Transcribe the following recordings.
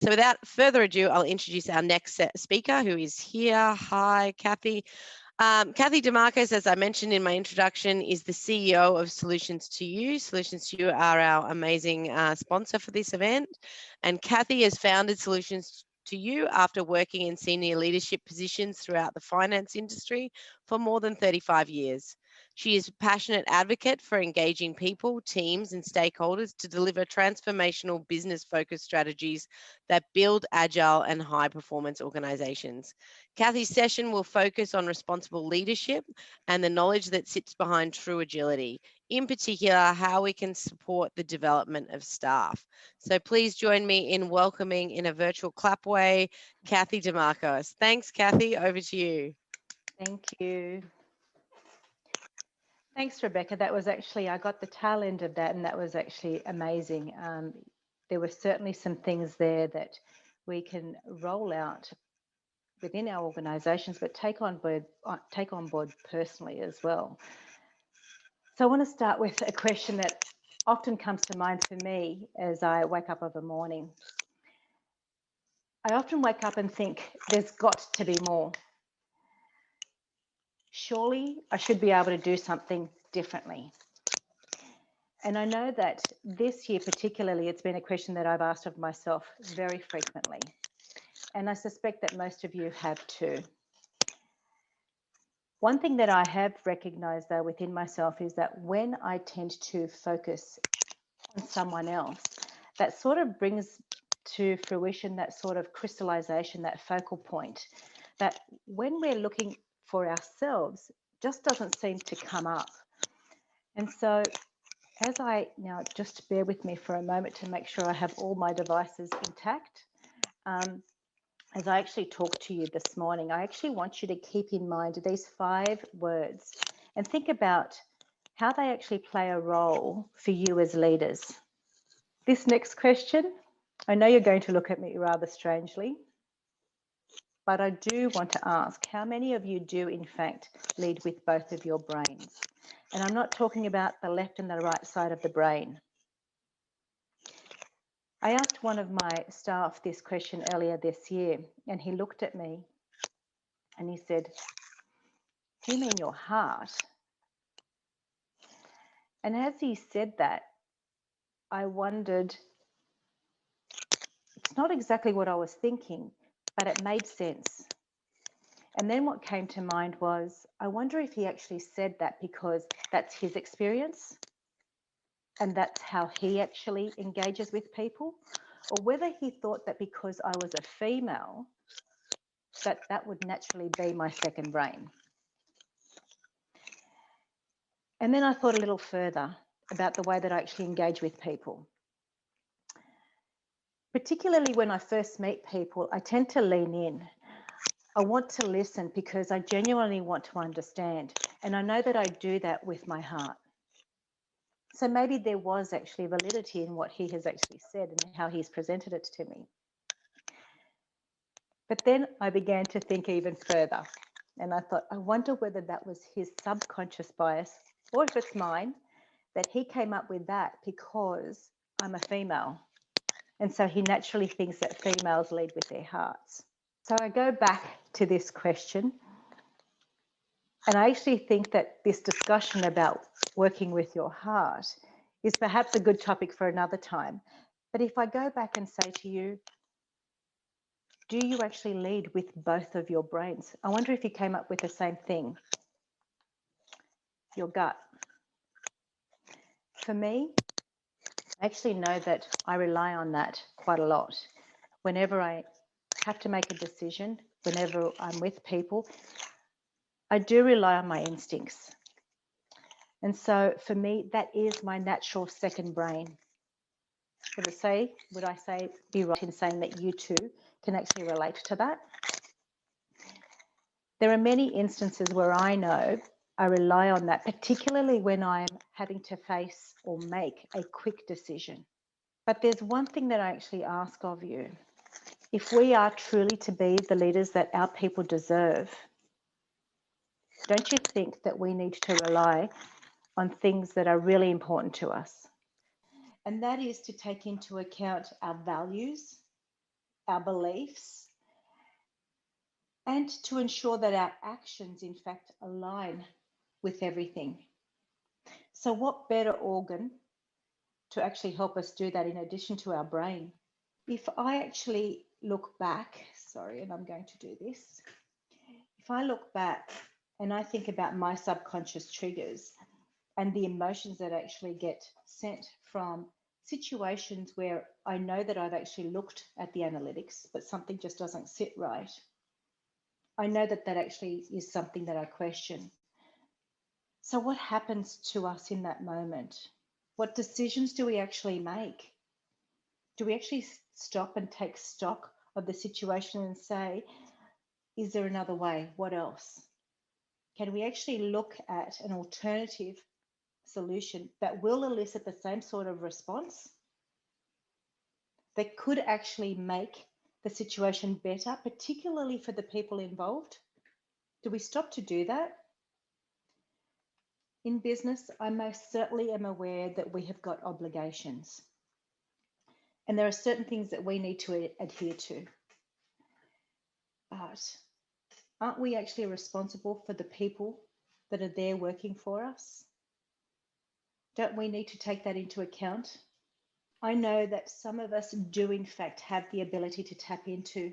So without further ado, I'll introduce our next speaker who is here. Hi, Cathy. Cathy Dimarchos, as I mentioned in my introduction, is the CEO of Solutions to You. Solutions to You are our amazing sponsor for this event. And Cathy has founded Solutions to You after working in senior leadership positions throughout the finance industry for more than 35 years. She is a passionate advocate for engaging people, teams, and stakeholders to deliver transformational business-focused strategies that build agile and high-performance organizations. Cathy's session will focus on responsible leadership and the knowledge that sits behind true agility, in particular, how we can support the development of staff. So please join me in welcoming, in a virtual clap way, Cathy Dimarchos. Thanks, Cathy. Over to you. Thank you. Thanks, Rebecca. That was actually, I got the tail end of that, and that was actually amazing. There were certainly some things there that we can roll out within our organisations, but take on board personally as well. So I want to start with a question that often comes to mind for me as I wake up of a morning. I often wake up and think, there's got to be more. Surely I should be able to do something differently. And I know that this year particularly, it's been a question that I've asked of myself very frequently. And I suspect that most of you have too. One thing that I have recognized though within myself is that when I tend to focus on someone else, that sort of brings to fruition that sort of crystallization, that focal point, that when we're looking for ourselves, just doesn't seem to come up. And so as I now, just bear with me for a moment to make sure I have all my devices intact. As I actually talk to you this morning, I actually want you to keep in mind these 5 words and think about how they actually play a role for you as leaders. This next question, I know you're going to look at me rather strangely, but I do want to ask, how many of you do in fact lead with both of your brains? And I'm not talking about the left and the right side of the brain. I asked one of my staff this question earlier this year, and he looked at me and he said, "Do you mean your heart?" And as he said that, I wondered, it's not exactly what I was thinking, but it made sense. And then what came to mind was, I wonder if he actually said that because that's his experience and that's how he actually engages with people, or whether he thought that because I was a female, that would naturally be my second brain. And then I thought a little further about the way that I actually engage with people. Particularly when I first meet people, I tend to lean in. I want to listen because I genuinely want to understand. And I know that I do that with my heart. So maybe there was actually validity in what he has actually said and how he's presented it to me. But then I began to think even further. And I thought, I wonder whether that was his subconscious bias or if it's mine, that he came up with that because I'm a female. And so he naturally thinks that females lead with their hearts. So I go back to this question. And I actually think that this discussion about working with your heart is perhaps a good topic for another time. But if I go back and say to you, do you actually lead with both of your brains? I wonder if you came up with the same thing. Your gut. For me, I actually know that I rely on that quite a lot. Whenever I have to make a decision, whenever I'm with people, I do rely on my instincts. And so for me, that is my natural second brain. Would I say, be right in saying that you too can actually relate to that? There are many instances where I know I rely on that, particularly when I'm having to face or make a quick decision. But there's one thing that I actually ask of you. If we are truly to be the leaders that our people deserve, don't you think that we need to rely on things that are really important to us? And that is to take into account our values, our beliefs, and to ensure that our actions, in fact, align with everything. So what better organ to actually help us do that in addition to our brain? If I actually look back, sorry, and I'm going to do this. If I look back and I think about my subconscious triggers and the emotions that actually get sent from situations where I know that I've actually looked at the analytics, but something just doesn't sit right, I know that that actually is something that I question. So what happens to us in that moment? What decisions do we actually make? Do we actually stop and take stock of the situation and say, is there another way? What else? Can we actually look at an alternative solution that will elicit the same sort of response that could actually make the situation better, particularly for the people involved? Do we stop to do that? In business, I most certainly am aware that we have got obligations. And there are certain things that we need to adhere to. But aren't we actually responsible for the people that are there working for us? Don't we need to take that into account? I know that some of us do, in fact, have the ability to tap into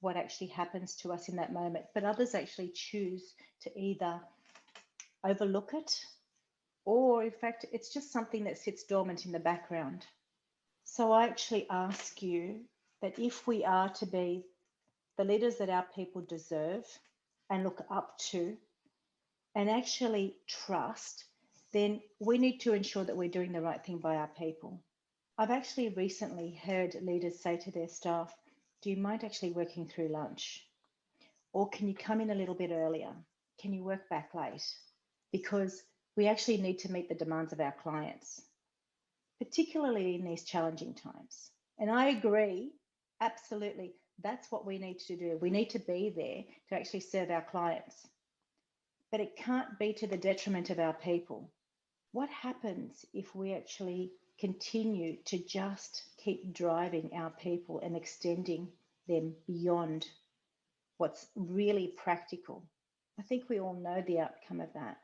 what actually happens to us in that moment, but others actually choose to either overlook it or, in fact, it's just something that sits dormant in the background. So I actually ask you that if we are to be the leaders that our people deserve and look up to and actually trust, then we need to ensure that we're doing the right thing by our people. I've actually recently heard leaders say to their staff, do you mind actually working through lunch? Or can you come in a little bit earlier? Can you work back late? Because we actually need to meet the demands of our clients, particularly in these challenging times. And I agree, absolutely, that's what we need to do. We need to be there to actually serve our clients. But it can't be to the detriment of our people. What happens if we actually continue to just keep driving our people and extending them beyond what's really practical? I think we all know the outcome of that.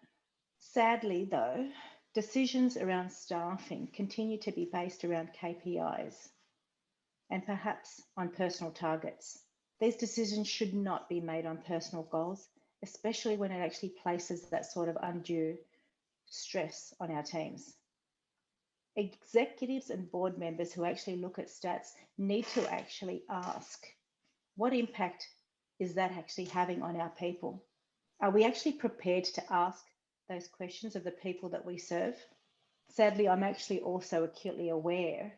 Sadly, though, decisions around staffing continue to be based around KPIs and perhaps on personal targets. These decisions should not be made on personal goals, especially when it actually places that sort of undue stress on our teams. Executives and board members who actually look at stats need to actually ask, what impact is that actually having on our people? Are we actually prepared to ask those questions of the people that we serve? Sadly, I'm actually also acutely aware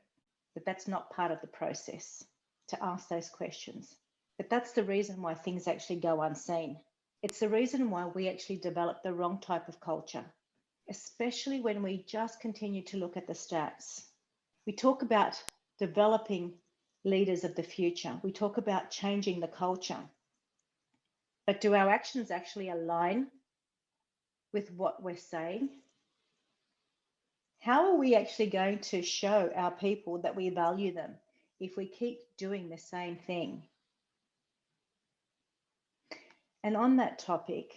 that that's not part of the process to ask those questions. But that's the reason why things actually go unseen. It's the reason why we actually develop the wrong type of culture, especially when we just continue to look at the stats. We talk about developing leaders of the future. We talk about changing the culture. But do our actions actually align with what we're saying? How are we actually going to show our people that we value them if we keep doing the same thing? And on that topic,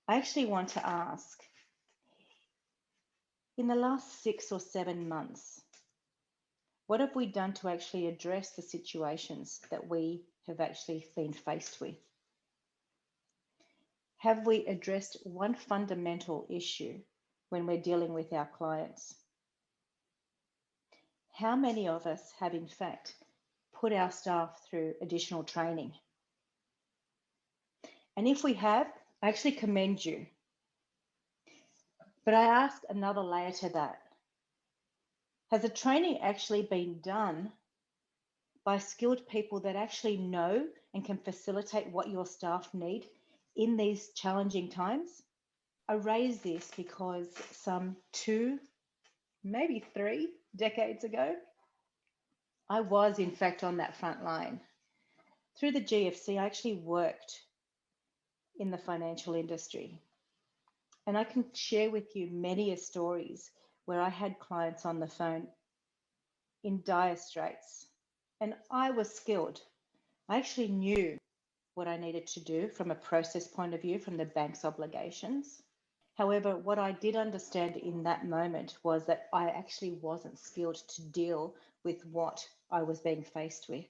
I actually want to ask, in the last 6 or 7 months, what have we done to actually address the situations that we have actually been faced with? Have we addressed one fundamental issue when we're dealing with our clients? How many of us have in fact put our staff through additional training? And if we have, I actually commend you. But I ask another layer to that. Has the training actually been done by skilled people that actually know and can facilitate what your staff need in these challenging times? I raise this because some 2, maybe 3 decades ago, I was in fact on that front line. Through the GFC, I actually worked in the financial industry. And I can share with you many stories where I had clients on the phone in dire straits. And I was skilled. I actually knew what I needed to do from a process point of view, from the bank's obligations. However, what I did understand in that moment was that I actually wasn't skilled to deal with what I was being faced with.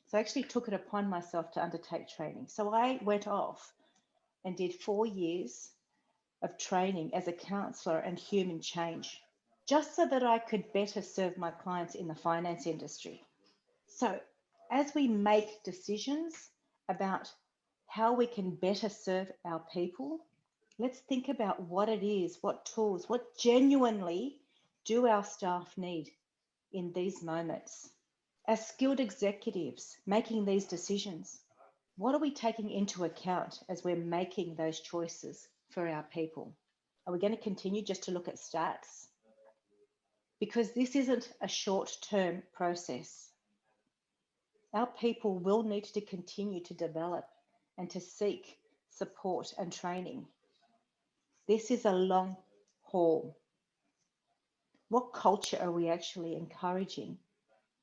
So I actually took it upon myself to undertake training. So I went off and did 4 years of training as a counselor and human change, just so that I could better serve my clients in the finance industry. So as we make decisions about how we can better serve our people, let's think about what it is, what tools, what genuinely do our staff need in these moments. As skilled executives making these decisions, what are we taking into account as we're making those choices for our people? Are we going to continue just to look at stats? Because this isn't a short-term process. Our people will need to continue to develop and to seek support and training. This is a long haul. What culture are we actually encouraging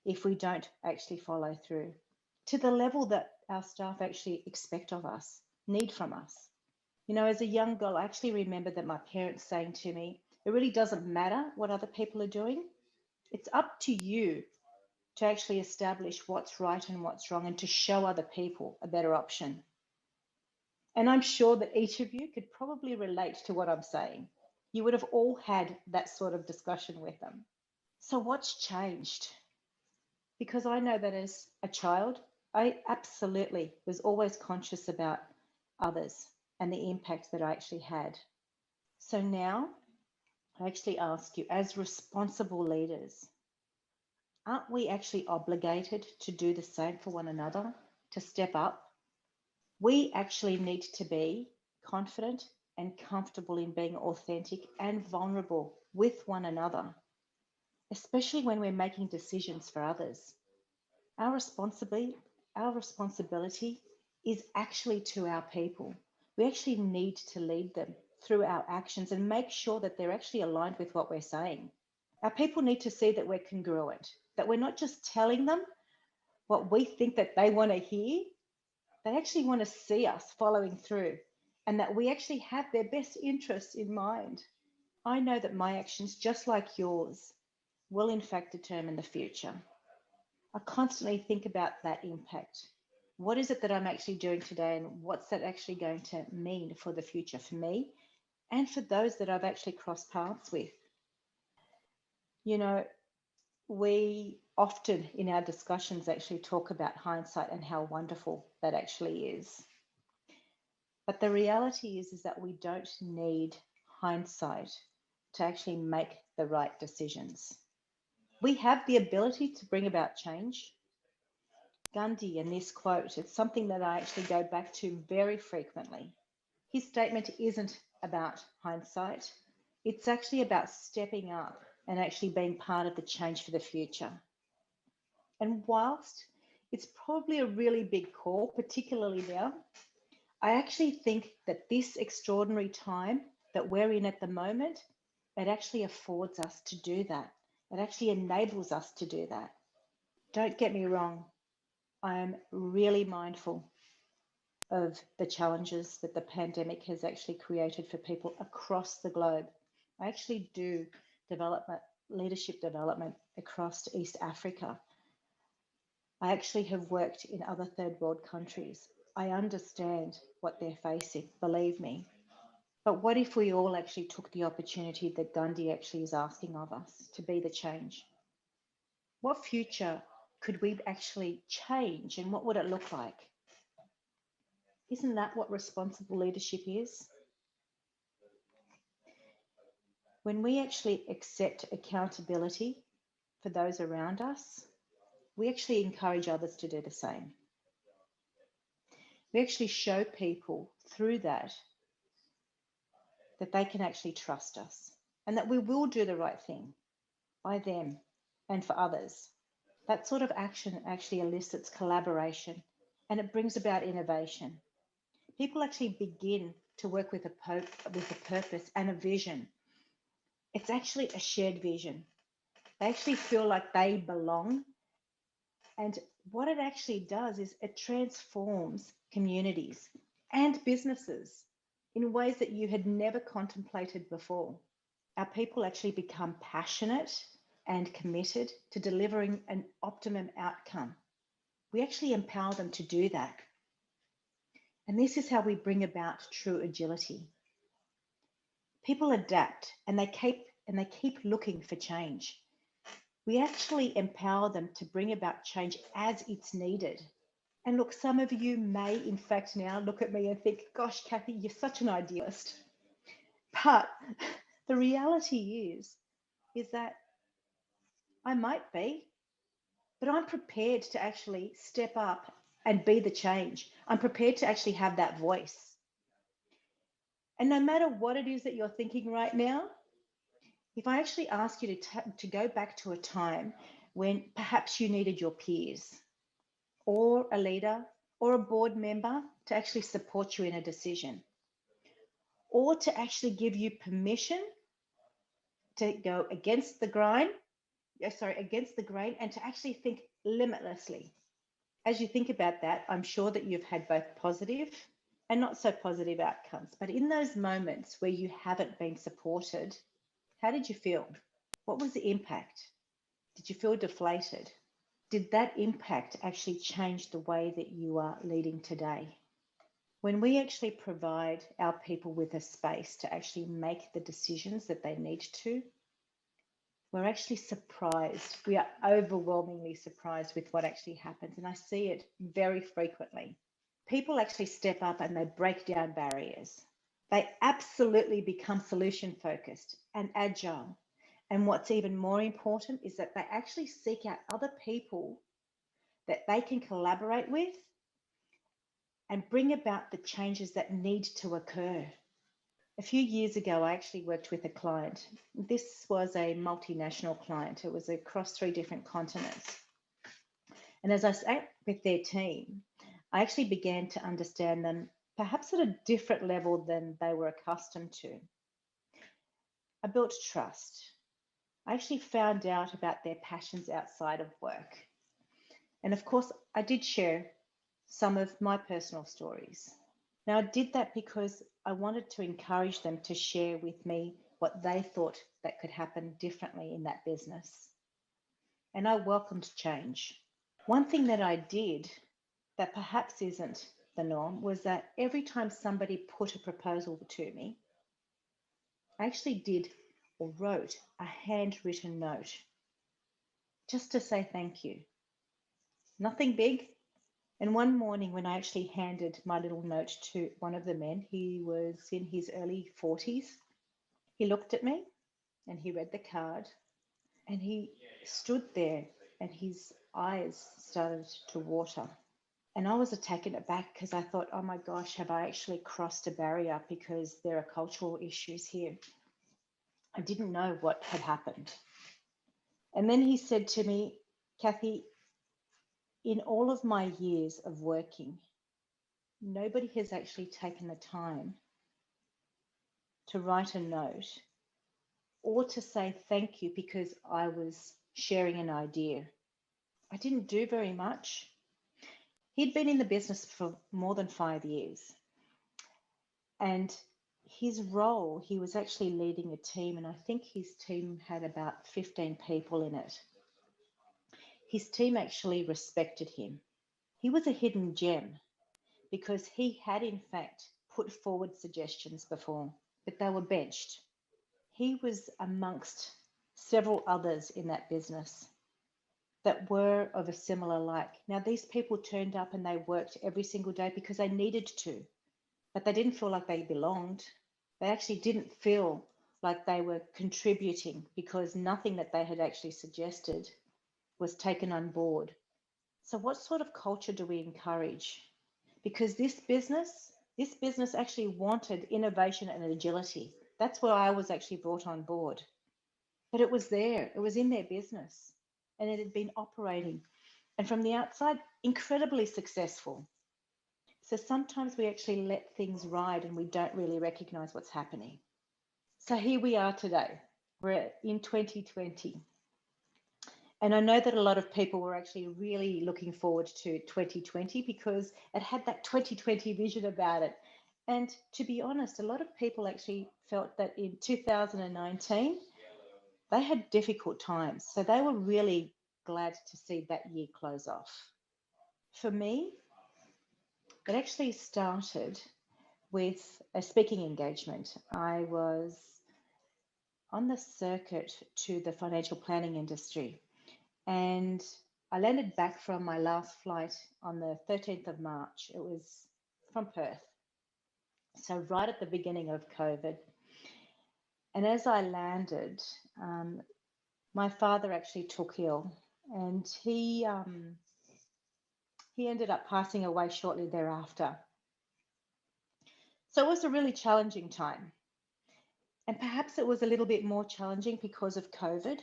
if we don't actually follow through to the level that our staff actually expect of us, need from us? You know, as a young girl, I actually remember that my parents saying to me, it really doesn't matter what other people are doing. It's up to you to actually establish what's right and what's wrong and to show other people a better option. And I'm sure that each of you could probably relate to what I'm saying. You would have all had that sort of discussion with them. So what's changed? Because I know that as a child, I absolutely was always conscious about others and the impact that I actually had. So now I actually ask you, as responsible leaders, aren't we actually obligated to do the same for one another, to step up? We actually need to be confident and comfortable in being authentic and vulnerable with one another, especially when we're making decisions for others. Our responsibility is actually to our people. We actually need to lead them through our actions and make sure that they're actually aligned with what we're saying. Our people need to see that we're congruent, that we're not just telling them what we think that they want to hear. They actually want to see us following through and that we actually have their best interests in mind. I know that my actions, just like yours, will in fact determine the future. I constantly think about that impact. What is it that I'm actually doing today, and what's that actually going to mean for the future for me and for those that I've actually crossed paths with? You know, we often in our discussions actually talk about hindsight and how wonderful that actually is. But the reality is that we don't need hindsight to actually make the right decisions. We have the ability to bring about change. Gandhi, in this quote, it's something that I actually go back to very frequently. His statement isn't about hindsight. It's actually about stepping up and actually being part of the change for the future. And whilst it's probably a really big call, particularly now, I actually think that this extraordinary time that we're in at the moment, it actually affords us to do that. It actually enables us to do that. Don't get me wrong. I am really mindful of the challenges that the pandemic has actually created for people across the globe. I actually do leadership development across East Africa. I actually have worked in other third world countries. I understand what they're facing, believe me. But what if we all actually took the opportunity that Gandhi actually is asking of us to be the change? What future could we actually change, and what would it look like? Isn't that what responsible leadership is? When we actually accept accountability for those around us, we actually encourage others to do the same. We actually show people through that they can actually trust us and that we will do the right thing by them and for others. That sort of action actually elicits collaboration and it brings about innovation. People actually begin to work with a purpose and a vision. It's actually a shared vision. They actually feel like they belong And what it actually does is it transforms communities and businesses in ways that you had never contemplated before. Our people actually become passionate and committed to delivering an optimum outcome. We actually empower them to do that. And this is how we bring about true agility. People adapt and they keep looking for change. We actually empower them to bring about change as it's needed. And look, some of you may, in fact, now look at me and think, gosh, Cathy, you're such an idealist. But the reality is that I might be, but I'm prepared to actually step up and be the change. I'm prepared to actually have that voice. And no matter what it is that you're thinking right now, if I actually ask you to go back to a time when perhaps you needed your peers or a leader or a board member to actually support you in a decision, or to actually give you permission to go against the grain, and to actually think limitlessly. As you think about that, I'm sure that you've had both positive and not so positive outcomes. But in those moments where you haven't been supported, how did you feel? What was the impact? Did you feel deflated? Did that impact actually change the way that you are leading today? When we actually provide our people with a space to actually make the decisions that they need to, we're actually surprised. We are overwhelmingly surprised with what actually happens. And I see it very frequently. People actually step up and they break down barriers. They absolutely become solution focused and agile. And what's even more important is that they actually seek out other people that they can collaborate with and bring about the changes that need to occur. A few years ago, I actually worked with a client. This was a multinational client. It was across 3 different continents. And as I sat with their team, I actually began to understand them perhaps at a different level than they were accustomed to. I built trust. I actually found out about their passions outside of work. And of course, I did share some of my personal stories. Now, I did that because I wanted to encourage them to share with me what they thought that could happen differently in that business. And I welcomed change. One thing that I did that perhaps isn't the norm was that every time somebody put a proposal to me, I actually did or wrote a handwritten note just to say thank you. Nothing big. And one morning when I actually handed my little note to one of the men, he was in his early 40s. He looked at me and he read the card and he stood there and his eyes started to water. And I was taken aback because I thought, oh my gosh, have I actually crossed a barrier because there are cultural issues here? I didn't know what had happened. And then he said to me, Cathy, in all of my years of working, nobody has actually taken the time to write a note or to say thank you because I was sharing an idea. I didn't do very much. He'd been in the business for more than 5 years. And his role, he was actually leading a team, and I think his team had about 15 people in it. His team actually respected him. He was a hidden gem because he had, in fact, put forward suggestions before, but they were benched. He was amongst several others in that business that were of a similar like. Now, these people turned up and they worked every single day because they needed to, but they didn't feel like they belonged. They actually didn't feel like they were contributing because nothing that they had actually suggested was taken on board. So what sort of culture do we encourage? Because this business actually wanted innovation and agility. That's where I was actually brought on board. But it was there, it was in their business, and it had been operating. And from the outside, incredibly successful. So sometimes we actually let things ride and we don't really recognize what's happening. So here we are today. We're in 2020. And I know that a lot of people were actually really looking forward to 2020 because it had that 2020 vision about it. And to be honest, a lot of people actually felt that in 2019, they had difficult times. So they were really glad to see that year close off. For me, it actually started with a speaking engagement. I was on the circuit to the financial planning industry, and I landed back from my last flight on the 13th of March. It was from Perth. So, right at the beginning of COVID. And as I landed, my father actually took ill, and he ended up passing away shortly thereafter. So, it was a really challenging time. And perhaps it was a little bit more challenging because of COVID.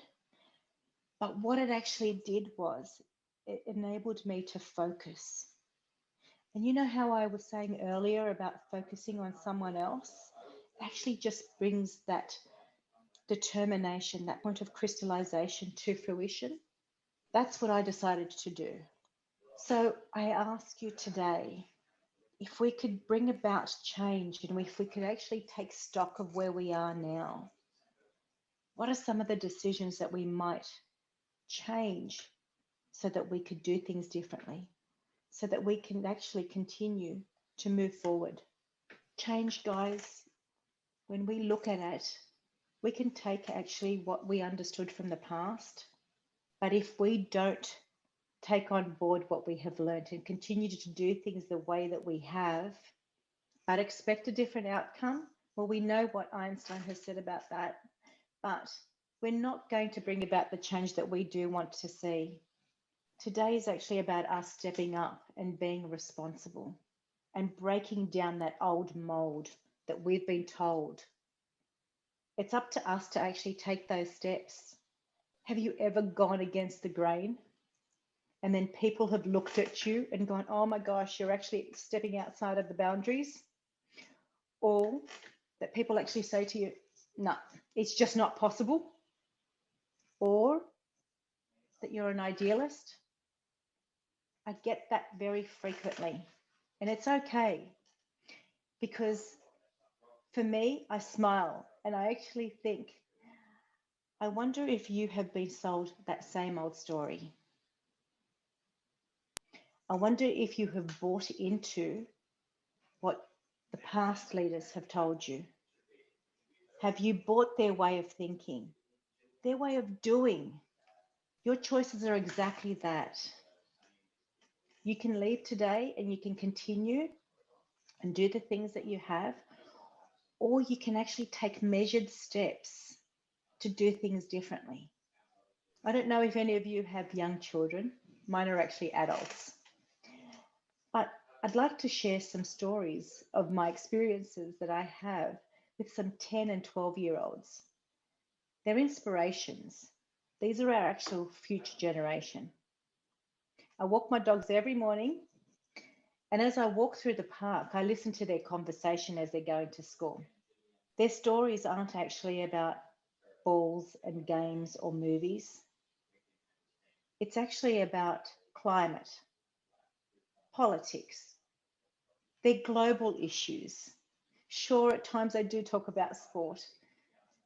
But what it actually did was it enabled me to focus. And you know how I was saying earlier about focusing on someone else? It actually just brings that determination, that point of crystallization to fruition. That's what I decided to do. So I ask you today, if we could bring about change and if we could actually take stock of where we are now, what are some of the decisions that we might change so that we could do things differently, so that we can actually continue to move forward? Change, guys, when we look at it, we can take actually what we understood from the past, but if we don't take on board what we have learned and continue to do things the way that we have, but expect a different outcome, well, we know what Einstein has said about that, but we're not going to bring about the change that we do want to see. Today is actually about us stepping up and being responsible and breaking down that old mold that we've been told. It's up to us to actually take those steps. Have you ever gone against the grain and then people have looked at you and gone, oh my gosh, you're actually stepping outside of the boundaries? Or that people actually say to you, no, it's just not possible? Or that you're an idealist? I get that very frequently. And it's okay, because for me, I smile and I actually think, I wonder if you have been sold that same old story. I wonder if you have bought into what the past leaders have told you. Have you bought their way of thinking, their way of doing? Your choices are exactly that. You can leave today and you can continue and do the things that you have, or you can actually take measured steps to do things differently. I don't know if any of you have young children. Mine are actually adults. But I'd like to share some stories of my experiences that I have with some 10 and 12-year-olds. They're inspirations. These are our actual future generation. I walk my dogs every morning, and as I walk through the park, I listen to their conversation as they're going to school. Their stories aren't actually about balls and games or movies. It's actually about climate, politics, they're global issues. Sure, at times I do talk about sport,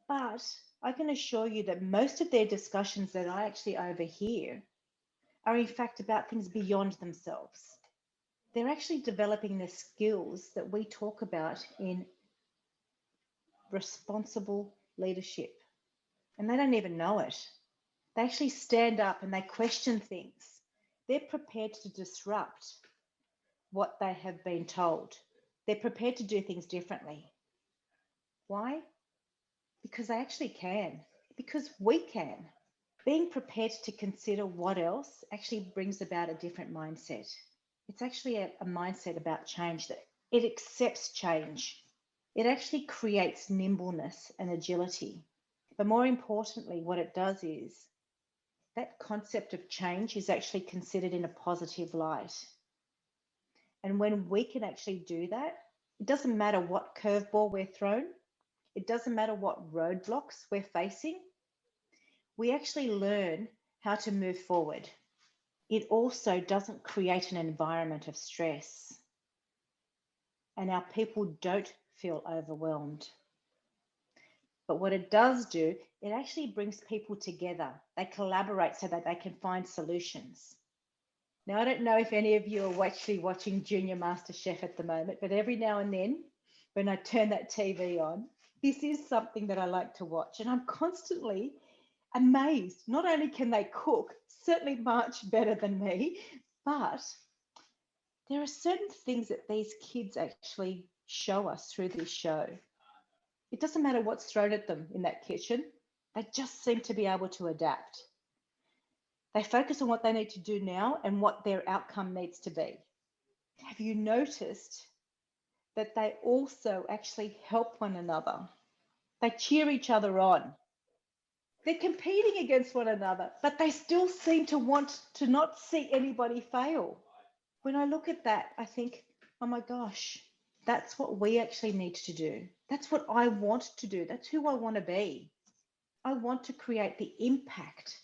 but I can assure you that most of their discussions that I actually overhear are in fact about things beyond themselves. They're actually developing the skills that we talk about in responsible leadership, and they don't even know it. They actually stand up and they question things. They're prepared to disrupt what they have been told. They're prepared to do things differently. Why? Because they actually can, because we can. Being prepared to consider what else actually brings about a different mindset. It's actually a mindset about change, that it accepts change. It actually creates nimbleness and agility. But more importantly, what it does is that concept of change is actually considered in a positive light. And when we can actually do that, it doesn't matter what curveball we're thrown, it doesn't matter what roadblocks we're facing, we actually learn how to move forward. It also doesn't create an environment of stress, and our people don't feel overwhelmed. But what it does do, it actually brings people together. They collaborate so that they can find solutions. Now, I don't know if any of you are actually watching Junior Master Chef at the moment, but every now and then when I turn that TV on, this is something that I like to watch. And I'm constantly amazed. Not only can they cook, certainly much better than me, but there are certain things that these kids actually show us through this show. It doesn't matter what's thrown at them in that kitchen, they just seem to be able to adapt. They focus on what they need to do now and what their outcome needs to be. Have you noticed that they also actually help one another? They cheer each other on. They're competing against one another, but they still seem to want to not see anybody fail. When I look at that, I think, oh my gosh, that's what we actually need to do. That's what I want to do. That's who I want to be. I want to create the impact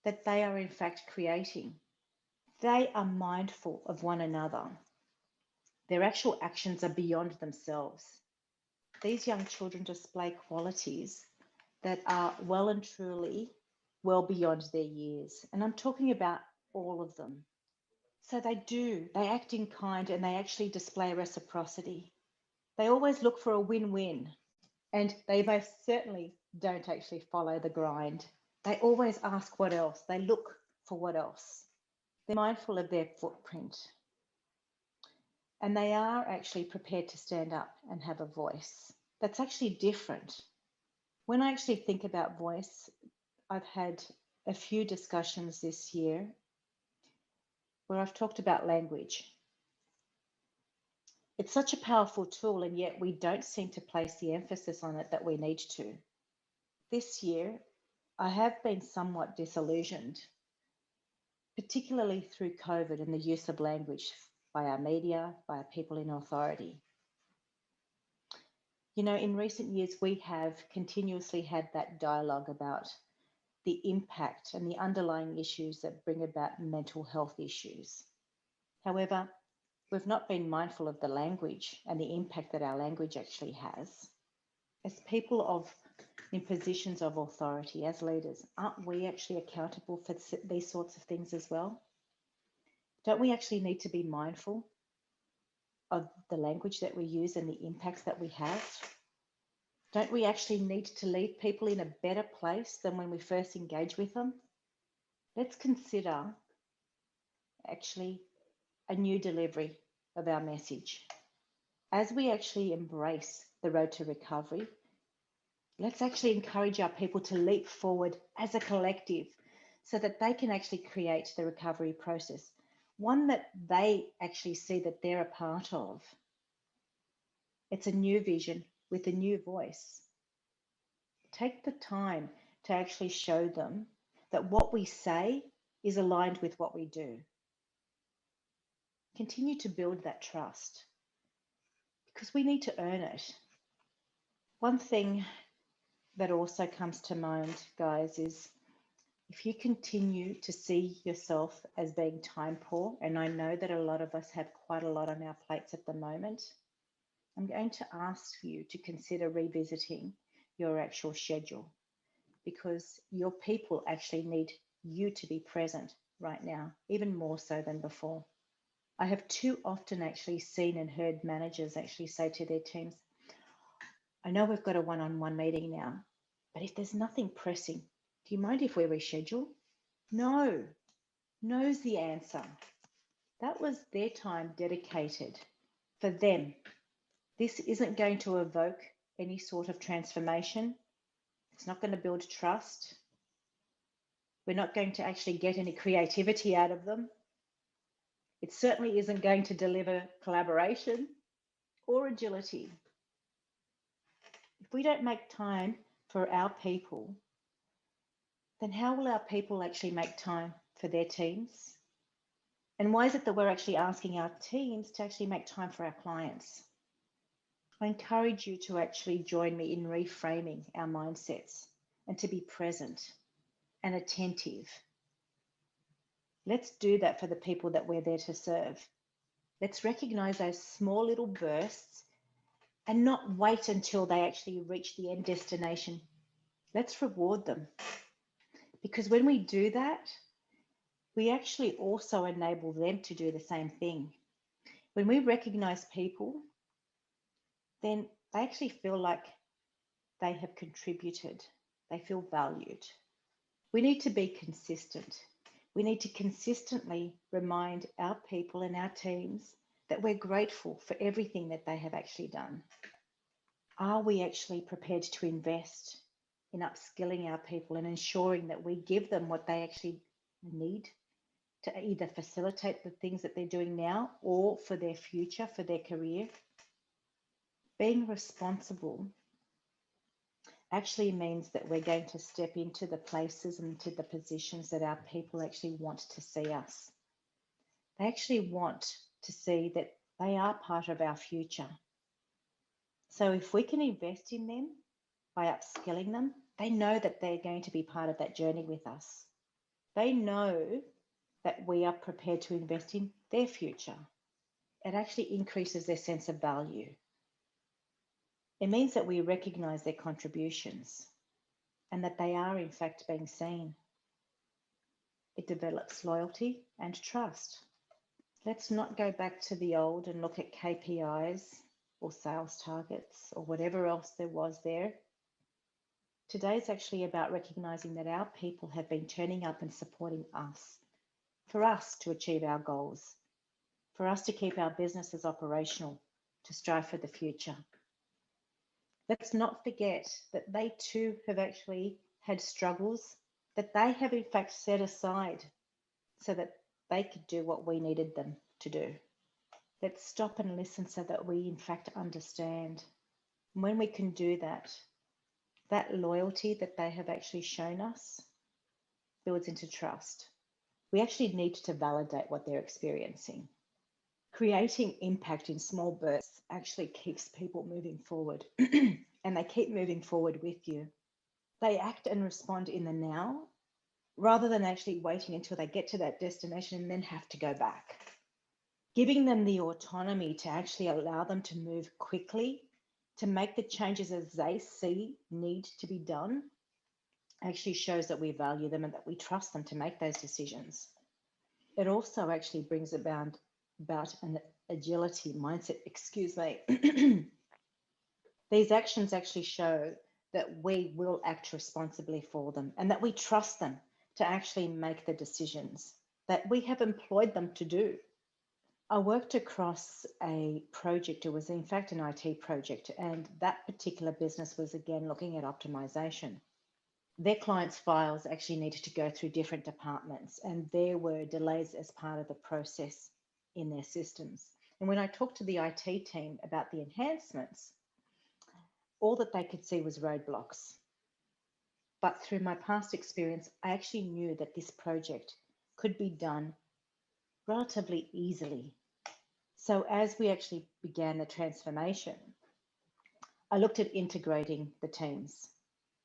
that they are in fact creating. They are mindful of one another. Their actual actions are beyond themselves. These young children display qualities that are well and truly well beyond their years. And I'm talking about all of them. So they act in kind, and they actually display reciprocity. They always look for a win-win, and they most certainly don't actually follow the grind. They always ask what else. They look for what else. They're mindful of their footprint, and they are actually prepared to stand up and have a voice. That's actually different. When I actually think about voice, I've had a few discussions this year where I've talked about language. It's such a powerful tool, and yet we don't seem to place the emphasis on it that we need to. This year, I have been somewhat disillusioned, particularly through COVID and the use of language by our media, by our people in authority. You know, in recent years, we have continuously had that dialogue about the impact and the underlying issues that bring about mental health issues. However, we've not been mindful of the language and the impact that our language actually has. As people in positions of authority, as leaders, aren't we actually accountable for these sorts of things as well? Don't we actually need to be mindful of the language that we use and the impacts that we have? Don't we actually need to leave people in a better place than when we first engage with them? Let's consider actually a new delivery of our message. As we actually embrace the road to recovery, let's actually encourage our people to leap forward as a collective so that they can actually create the recovery process, one that they actually see that they're a part of. It's a new vision with a new voice. Take the time to actually show them that what we say is aligned with what we do. Continue to build that trust because we need to earn it. One thing that also comes to mind, guys, is if you continue to see yourself as being time poor, and I know that a lot of us have quite a lot on our plates at the moment, I'm going to ask you to consider revisiting your actual schedule because your people actually need you to be present right now, even more so than before. I have too often actually seen and heard managers actually say to their teams, I know we've got a one-on-one meeting now, but if there's nothing pressing, do you mind if we reschedule? No, no's the answer. That was their time dedicated for them. This isn't going to evoke any sort of transformation. It's not going to build trust. We're not going to actually get any creativity out of them. It certainly isn't going to deliver collaboration or agility. If we don't make time for our people, then how will our people actually make time for their teams? And why is it that we're actually asking our teams to actually make time for our clients? I encourage you to actually join me in reframing our mindsets and to be present and attentive Let's do that for the people that we're there to serve. Let's recognize those small little bursts and not wait until they actually reach the end destination. Let's reward them. Because when we do that, we actually also enable them to do the same thing. When we recognize people, then they actually feel like they have contributed. They feel valued. We need to be consistent. We need to consistently remind our people and our teams that we're grateful for everything that they have actually done. Are we actually prepared to invest in upskilling our people and ensuring that we give them what they actually need to either facilitate the things that they're doing now or for their future, for their career? Being responsible actually means that we're going to step into the places and into the positions that our people actually want to see us. They actually want to see that they are part of our future. So if we can invest in them by upskilling them, they know that they're going to be part of that journey with us. They know that we are prepared to invest in their future. It actually increases their sense of value. It means that we recognize their contributions and that they are in fact being seen. It develops loyalty and trust. Let's not go back to the old and look at KPIs or sales targets or whatever else there was there. Today is actually about recognizing that our people have been turning up and supporting us, for us to achieve our goals, for us to keep our businesses operational, to strive for the future. Let's not forget that they too have actually had struggles that they have in fact set aside so that they could do what we needed them to do. Let's stop and listen so that we in fact understand. And when we can do that, that loyalty that they have actually shown us builds into trust. We actually need to validate what they're experiencing. Creating impact in small bursts actually keeps people moving forward and they keep moving forward with you. They act and respond in the now rather than actually waiting until they get to that destination and then have to go back. Giving them the autonomy to actually allow them to move quickly, to make the changes as they see need to be done, actually shows that we value them and that we trust them to make those decisions. It also actually brings about an agility mindset, These actions actually show that we will act responsibly for them and that we trust them to actually make the decisions that we have employed them to do. I worked across a project. It was in fact an IT project, and that particular business was again looking at optimization. Their clients' files actually needed to go through different departments, and there were delays as part of the process in their systems. And when I talked to the IT team about the enhancements, all that they could see was roadblocks. But through my past experience, I actually knew that this project could be done relatively easily. So as we actually began the transformation, I looked at integrating the teams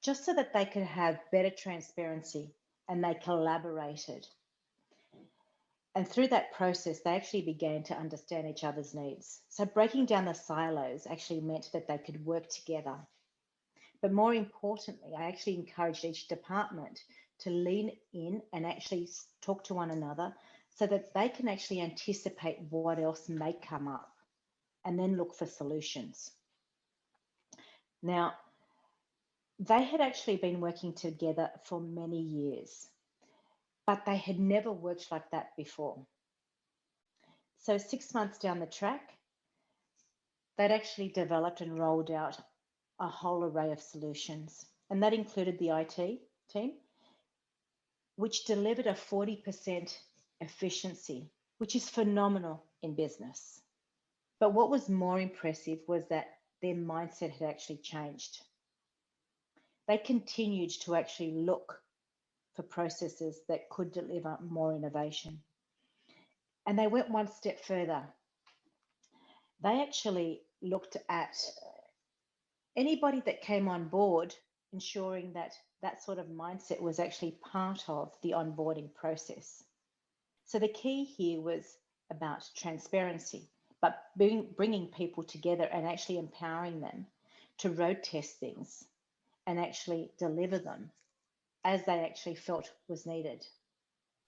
just so that they could have better transparency and they collaborated. And through that process, they actually began to understand each other's needs. So breaking down the silos actually meant that they could work together. But more importantly, I actually encouraged each department to lean in and actually talk to one another so that they can actually anticipate what else may come up and then look for solutions. Now, they had actually been working together for many years, but they had never worked like that before. So 6 months down the track, they'd actually developed and rolled out a whole array of solutions, and that included the IT team, which delivered a 40% efficiency, which is phenomenal in business. But what was more impressive was that their mindset had actually changed. They continued to actually look for processes that could deliver more innovation. And they went one step further. They actually looked at anybody that came on board, ensuring that that sort of mindset was actually part of the onboarding process. So the key here was about transparency, but bringing people together and actually empowering them to road test things and actually deliver them as they actually felt was needed.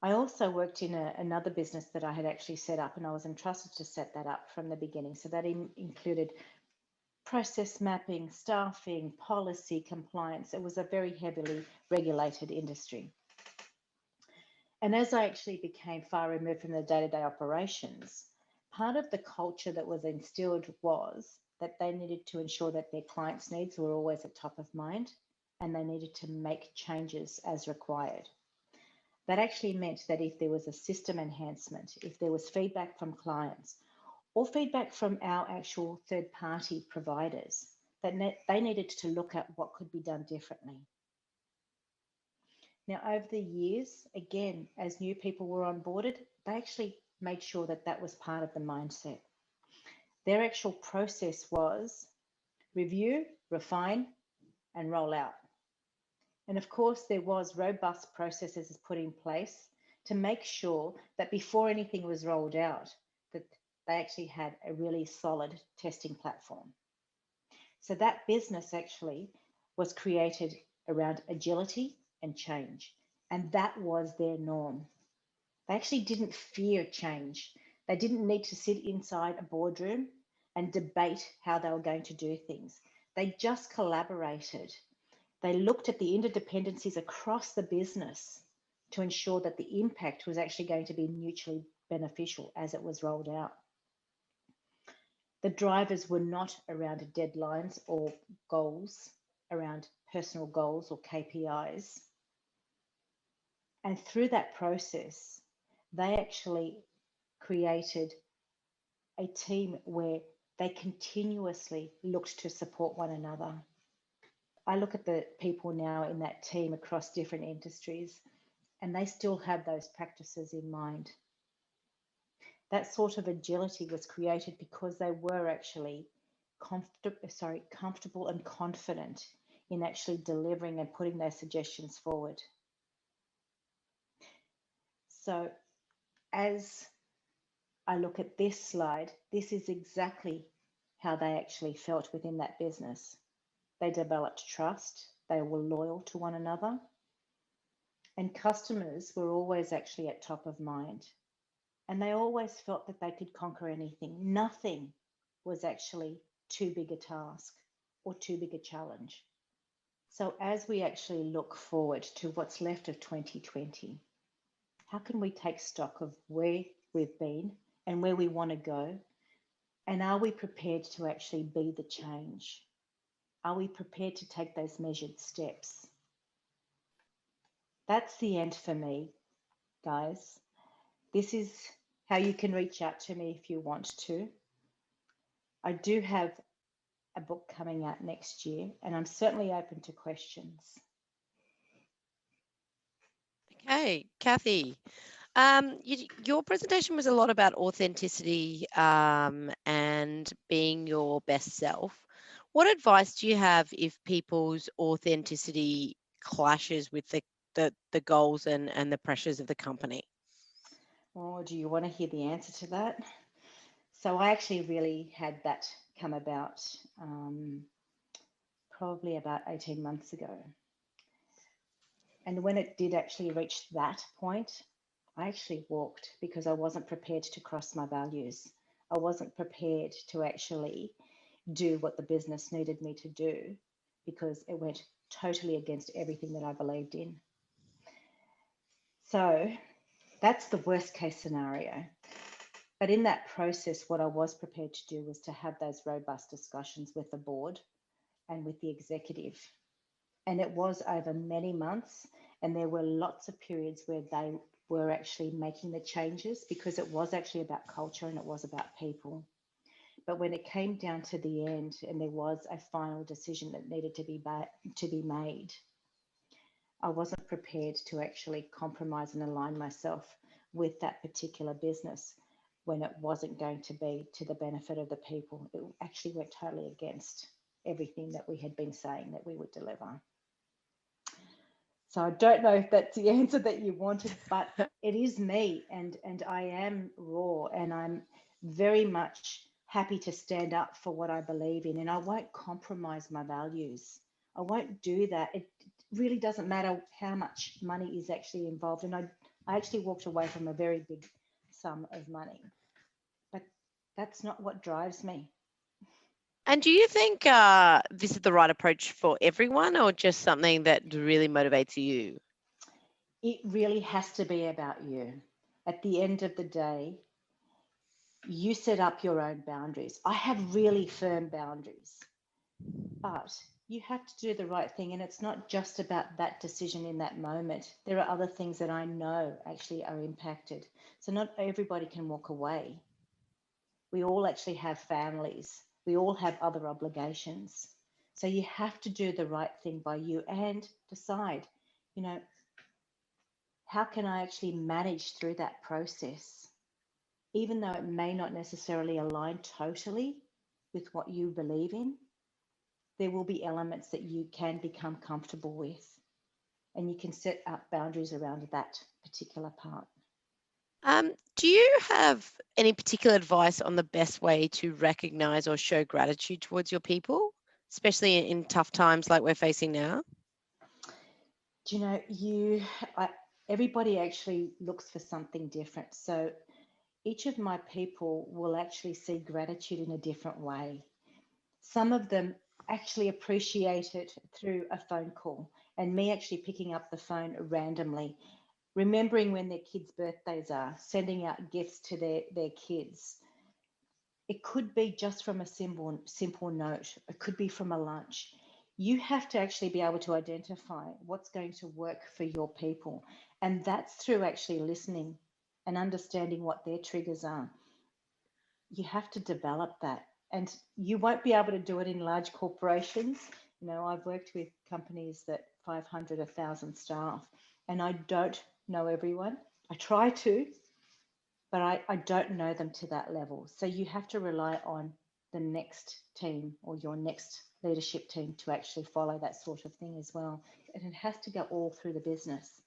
I also worked in another business that I had actually set up, and I was entrusted to set that up from the beginning. So that included process mapping, staffing, policy, compliance. It was a very heavily regulated industry. And as I actually became far removed from the day-to-day operations, part of the culture that was instilled was that they needed to ensure that their clients' needs were always at top of mind, and they needed to make changes as required. That actually meant that if there was a system enhancement, if there was feedback from clients or feedback from our actual third-party providers, that they needed to look at what could be done differently. Now, over the years, again, as new people were onboarded, they actually made sure that that was part of the mindset. Their actual process was review, refine, and roll out. And of course, there was robust processes put in place to make sure that before anything was rolled out, that they actually had a really solid testing platform. So that business actually was created around agility and change. And that was their norm. They actually didn't fear change. They didn't need to sit inside a boardroom and debate how they were going to do things. They just collaborated. They looked at the interdependencies across the business to ensure that the impact was actually going to be mutually beneficial as it was rolled out. The drivers were not around deadlines or goals, around personal goals or KPIs. And through that process, they actually created a team where they continuously looked to support one another. I look at the people now in that team across different industries, and they still have those practices in mind. That sort of agility was created because they were actually comfortable and confident in actually delivering and putting their suggestions forward. So as I look at this slide, this is exactly how they actually felt within that business. They developed trust, they were loyal to one another, and customers were always actually at top of mind. And they always felt that they could conquer anything. Nothing was actually too big a task or too big a challenge. So as we actually look forward to what's left of 2020, how can we take stock of where we've been and where we want to go? And are we prepared to actually be the change? Are we prepared to take those measured steps? That's the end for me, guys. This is how you can reach out to me if you want to. I do have a book coming out next year, and I'm certainly open to questions. Okay, Cathy, your presentation was a lot about authenticity and being your best self. What advice do you have if people's authenticity clashes with the goals and the pressures of the company? Oh, do you want to hear the answer to that? So I actually really had that come about probably about 18 months ago. And when it did actually reach that point, I actually walked because I wasn't prepared to cross my values. I wasn't prepared to actually do what the business needed me to do because it went totally against everything that I believed in. So that's the worst case scenario. But in that process, what I was prepared to do was to have those robust discussions with the board and with the executive. And it was over many months, and there were lots of periods where they were actually making the changes because it was actually about culture and it was about people. But when it came down to the end and there was a final decision that needed to be made, I wasn't prepared to actually compromise and align myself with that particular business when it wasn't going to be to the benefit of the people. It actually went totally against everything that we had been saying that we would deliver. So I don't know if that's the answer that you wanted, but it is me, and I am raw, and I'm very much happy to stand up for what I believe in, and I won't compromise my values. I won't do that. It really doesn't matter how much money is actually involved. And I actually walked away from a very big sum of money, but that's not what drives me. And do you think this is the right approach for everyone, or just something that really motivates you? It really has to be about you. At the end of the day, you set up your own boundaries. I have really firm boundaries, but you have to do the right thing. And it's not just about that decision in that moment. There are other things that I know actually are impacted. So not everybody can walk away. We all actually have families. We all have other obligations. So you have to do the right thing by you and decide, you know, how can I actually manage through that process? Even though it may not necessarily align totally with what you believe in, there will be elements that you can become comfortable with, and you can set up boundaries around that particular part. Do you have any particular advice on the best way to recognize or show gratitude towards your people, especially in tough times like we're facing now? Do you know, everybody actually looks for something different. So each of my people will actually see gratitude in a different way. Some of them actually appreciate it through a phone call and me actually picking up the phone randomly, remembering when their kids' birthdays are, sending out gifts to their kids. It could be just from a simple note. It could be from a lunch. You have to actually be able to identify what's going to work for your people. And that's through actually listening and understanding what their triggers are. You have to develop that. And you won't be able to do it in large corporations. You know, I've worked with companies that 500, 1,000 staff, and I don't know everyone. I try to, but I don't know them to that level. So you have to rely on the next team or your next leadership team to actually follow that sort of thing as well. And it has to go all through the business.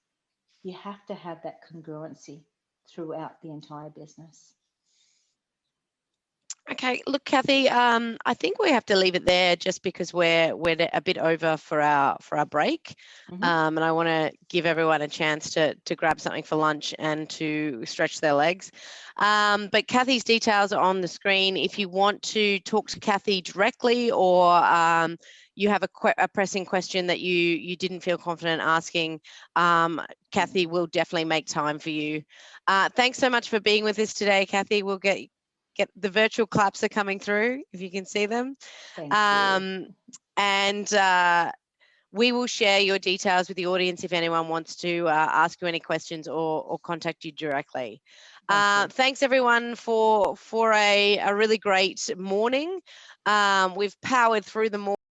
You have to have that congruency throughout the entire business. Okay, look, Cathy, I think we have to leave it there just because we're a bit over for our break, and I want to give everyone a chance to grab something for lunch and to stretch their legs. But Cathy's details are on the screen. If you want to talk to Cathy directly, or you have a pressing question that you didn't feel confident asking, Cathy will definitely make time for you. Thanks so much for being with us today, Cathy. We'll get the virtual claps are coming through, if you can see them. Thank you. And we will share your details with the audience if anyone wants to ask you any questions or contact you directly. Thanks everyone for a really great morning. We've powered through the morning.